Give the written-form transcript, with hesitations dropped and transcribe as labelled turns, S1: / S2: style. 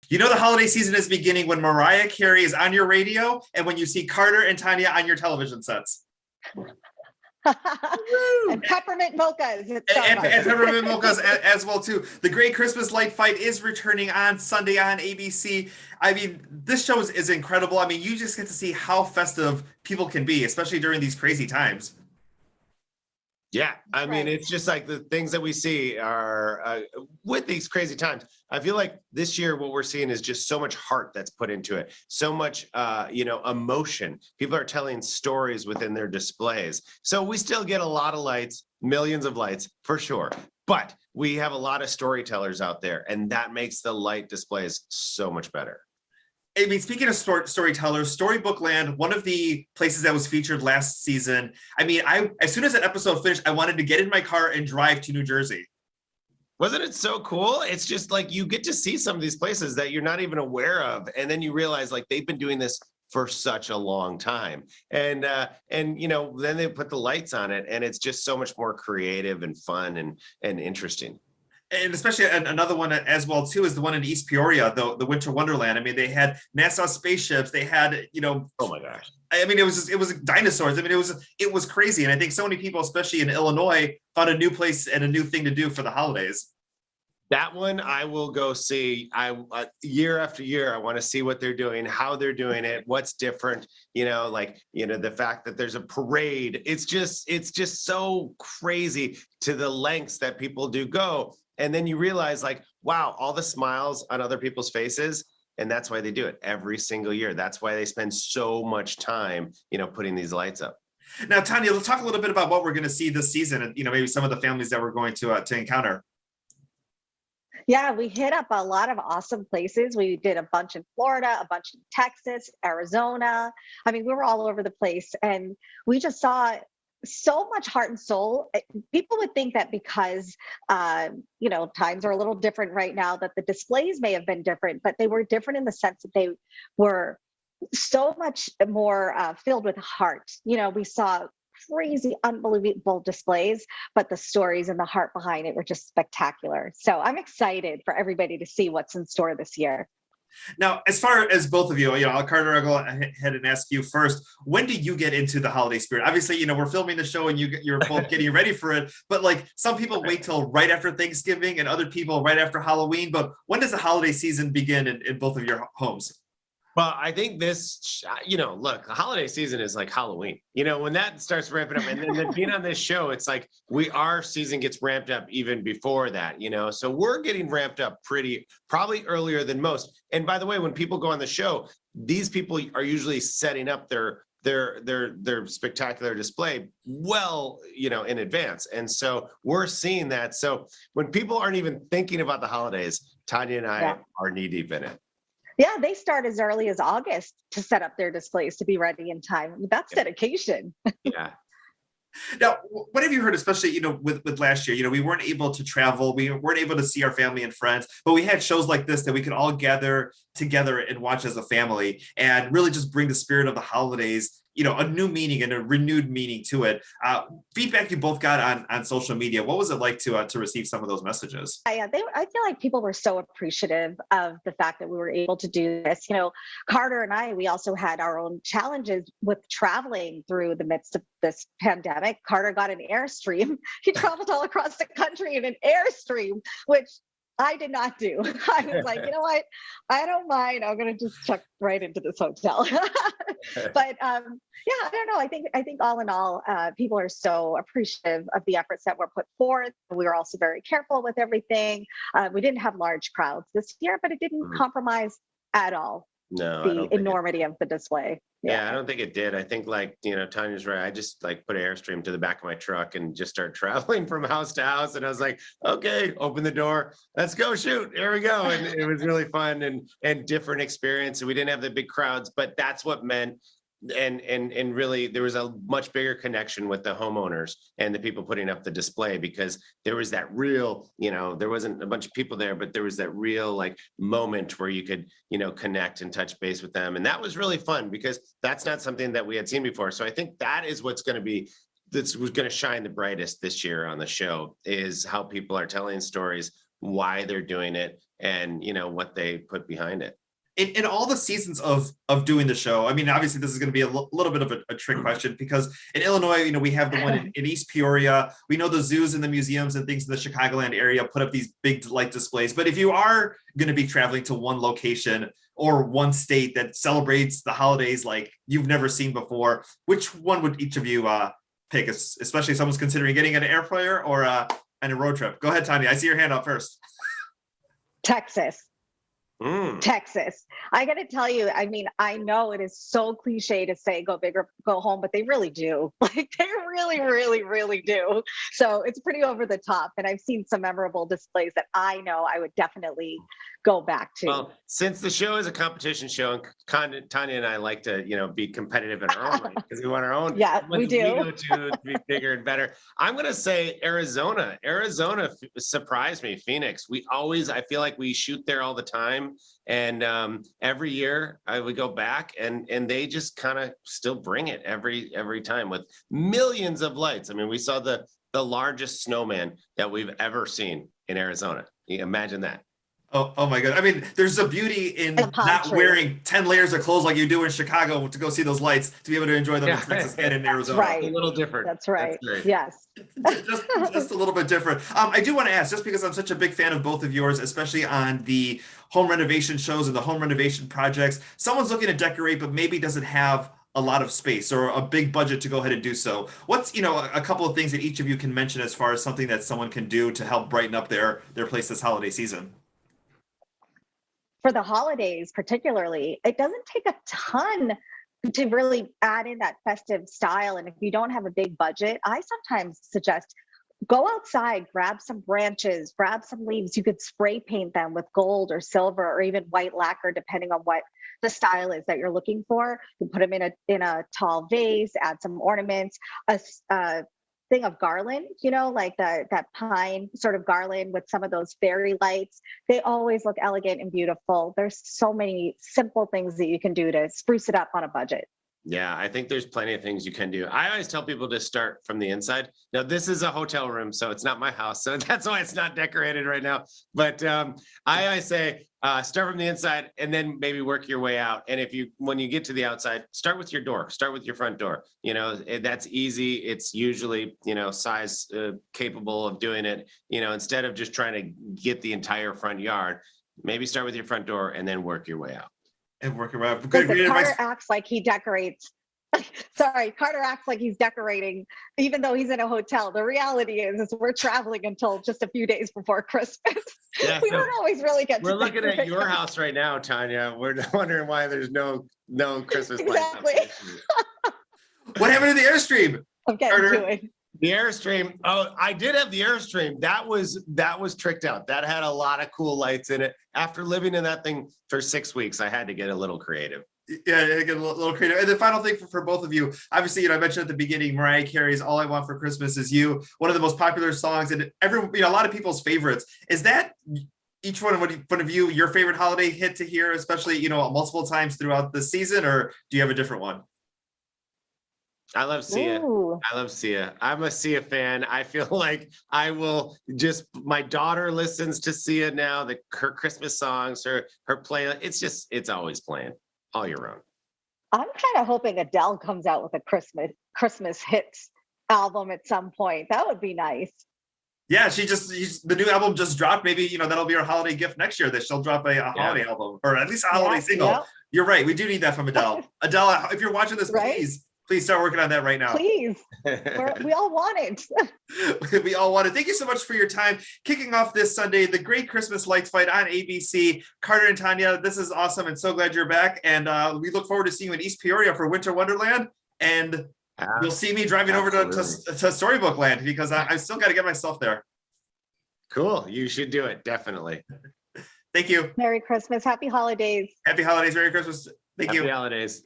S1: You know the holiday season is beginning when Mariah Carey is on your radio and when you see Carter and Tanya on your television sets.
S2: And peppermint mochas at
S1: and peppermint mochas as well too. The Great Christmas Light Fight is returning on Sunday on ABC. I mean, this show is incredible. I mean, you just get to see how festive people can be, especially during these crazy times.
S3: Yeah, I mean, it's just like the things that we see are with these crazy times. I feel like this year what we're seeing is just so much heart that's put into it, so much, emotion. People are telling stories within their displays. So we still get a lot of lights, millions of lights for sure, but we have a lot of storytellers out there, and that makes the light displays so much better.
S1: I mean, speaking of storytellers, Storybook Land, one of the places that was featured last season. I mean, as soon as that episode finished, I wanted to get in my car and drive to New Jersey.
S3: Wasn't it so cool? It's just like you get to see some of these places that you're not even aware of, and then you realize like they've been doing this for such a long time, and then they put the lights on it, and it's just so much more creative and fun and interesting.
S1: And especially another one as well too is the one in East Peoria, the Winter Wonderland. I mean, they had NASA spaceships. They had, oh
S3: my gosh.
S1: I mean, it was dinosaurs. I mean, it was crazy. And I think so many people, especially in Illinois, found a new place and a new thing to do for the holidays.
S3: That one I will go see. Year after year, I want to see what they're doing, how they're doing it, what's different. The fact that there's a parade. It's just so crazy to the lengths that people do go. And then you realize like, wow, all the smiles on other people's faces. And that's why they do it every single year. That's why they spend so much time, putting these lights up.
S1: Now, Tanya, let's talk a little bit about what we're going to see this season and, maybe some of the families that we're going to encounter.
S2: Yeah, we hit up a lot of awesome places. We did a bunch in Florida, a bunch in Texas, Arizona. I mean, we were all over the place, and we just saw so much heart and soul. People would think that because, times are a little different right now, that the displays may have been different, but they were different in the sense that they were so much more filled with heart. We saw crazy, unbelievable displays, but the stories and the heart behind it were just spectacular. So I'm excited for everybody to see what's in store this year.
S1: Now, as far as both of you, Carter, I'll go ahead and ask you first. When do you get into the holiday spirit? Obviously, we're filming the show and you're both getting ready for it. But like some people wait till right after Thanksgiving and other people right after Halloween. But when does the holiday season begin in both of your homes?
S3: Well, I think this, look, the holiday season is like Halloween. When that starts ramping up, and then being on this show, it's like our season gets ramped up even before that, So we're getting ramped up probably earlier than most. And by the way, when people go on the show, these people are usually setting up their spectacular display in advance. And so we're seeing that. So when people aren't even thinking about the holidays, Tanya and I are knee deep in it.
S2: Yeah, they start as early as August to set up their displays to be ready in time. That's dedication.
S3: Yeah.
S1: Now, what have you heard, especially, with last year, we weren't able to travel. We weren't able to see our family and friends, but we had shows like this that we could all gather together and watch as a family and really just bring the spirit of the holidays, a new meaning and a renewed meaning to it. Feedback you both got on social media. What was it like to receive some of those messages?
S2: I feel like people were so appreciative of the fact that we were able to do this. Carter and I, we also had our own challenges with traveling through the midst of this pandemic. Carter got an Airstream. He traveled all across the country in an Airstream, which I did not do. I was like, you know what? I don't mind. I'm going to just check right into this hotel. But I don't know. I think all in all, people are so appreciative of the efforts that were put forth. We were also very careful with everything. We didn't have large crowds this year, but it didn't compromise at all the enormity of the display.
S3: Yeah, I don't think it did. I think Tanya's right. I just put an Airstream to the back of my truck and just started traveling from house to house. And I was like, okay, open the door. Let's go shoot. Here we go. And it was really fun and different experience. And we didn't have the big crowds, but that's what meant. And really there was a much bigger connection with the homeowners and the people putting up the display, because there was that real, there wasn't a bunch of people there, but there was that real moment where you could, connect and touch base with them. And that was really fun because that's not something that we had seen before. So I think that is what's going to shine the brightest this year on the show, is how people are telling stories why they're doing it, and what they put behind it.
S1: In all the seasons of doing the show, I mean, obviously this is going to be a little bit of a trick question, because in Illinois, we have the one in East Peoria. We know the zoos and the museums and things in the Chicagoland area put up these big light displays. But if you are going to be traveling to one location or one state that celebrates the holidays like you've never seen before, which one would each of you pick, especially if someone's considering getting an air fryer or a road trip? Go ahead, Tanya. I see your hand up first.
S2: Texas. Texas. I got to tell you, I mean, I know it is so cliche to say go big or go home, but they really do. Like they really, really, really do. So it's pretty over the top. And I've seen some memorable displays that I know I would definitely go back to.
S3: Well, since the show is a competition show, and Tanya and I like to, be competitive in our own way, because we want our own.
S2: Yeah, we do.
S3: We go to be bigger and better. I'm going to say Arizona. Arizona surprised me. Phoenix. I feel like we shoot there all the time. And every year I would go back, and they just kind of still bring it every time with millions of lights. I mean, we saw the largest snowman that we've ever seen in Arizona. Imagine that.
S1: Oh my God. I mean, there's a beauty in not wearing 10 layers of clothes like you do in Chicago to go see those lights, to be able to enjoy them in Texas and in Arizona.
S2: Right.
S3: A little different.
S2: That's right. Yes.
S1: just a little bit different. I do want to ask, just because I'm such a big fan of both of yours, especially on the home renovation shows and the home renovation projects, someone's looking to decorate, but maybe doesn't have a lot of space or a big budget to go ahead and do so. What's, a couple of things that each of you can mention as far as something that someone can do to help brighten up their place this holiday season?
S2: For the holidays, particularly, it doesn't take a ton to really add in that festive style. And if you don't have a big budget, I sometimes suggest go outside, grab some branches, grab some leaves. You could spray paint them with gold or silver or even white lacquer, depending on what the style is that you're looking for. You put them in a tall vase, add some ornaments, a thing of garland, like that pine sort of garland with some of those fairy lights. They always look elegant and beautiful. There's so many simple things that you can do to spruce it up on a budget.
S3: Yeah, I think there's plenty of things you can do. I always tell people to start from the inside. Now, this is a hotel room, so it's not my house. So that's why it's not decorated right now. But I always say, start from the inside and then maybe work your way out. And when you get to the outside, start with your door, start with your front door. That's easy. It's usually, size capable of doing it, instead of just trying to get the entire front yard. Maybe start with your front door and then work your way out.
S1: And work around. Good
S2: Carter acts like he decorates. Sorry, Carter acts like he's decorating, even though he's in a hotel. The reality is we're traveling until just a few days before Christmas. Yeah, we don't always really get.
S3: We're looking at your house right now, Tanya. We're wondering why there's no Christmas lights.
S2: Exactly.
S1: What happened to the Airstream?
S2: I'm getting to it.
S3: The Airstream. Oh, I did have the Airstream. That was tricked out. That had a lot of cool lights in it. After living in that thing for 6 weeks, I had to get a little creative.
S1: Yeah, get a little creative. And the final thing for both of you, obviously, I mentioned at the beginning, Mariah Carey's "All I Want for Christmas Is You," one of the most popular songs, and a lot of people's favorites. Is that each one of you your favorite holiday hit to hear, especially multiple times throughout the season, or do you have a different one?
S3: I love Sia.
S2: Ooh.
S3: I love Sia. I'm a Sia fan. I feel like my daughter listens to Sia now, her Christmas songs, her play. It's always playing all year round.
S2: I'm kind of hoping Adele comes out with a Christmas hits album at some point. That would be nice.
S1: Yeah, the new album just dropped. Maybe, that'll be her holiday gift next year, that she'll drop a holiday album, or at least a holiday single. Yeah. You're right. We do need that from Adele. Adele, if you're watching this, right? Please start working on that right now.
S2: Please. We all want it.
S1: We all want it. Thank you so much for your time. Kicking off this Sunday, the Great Christmas Lights Fight on ABC. Carter and Tanya, this is awesome and so glad you're back. And we look forward to seeing you in East Peoria for Winter Wonderland. And you'll see me driving over to Storybook Land, because I still got to get myself there.
S3: Cool. You should do it. Definitely.
S1: Thank you.
S2: Merry Christmas. Happy holidays.
S1: Happy holidays. Merry Christmas. Thank you.
S3: Happy holidays.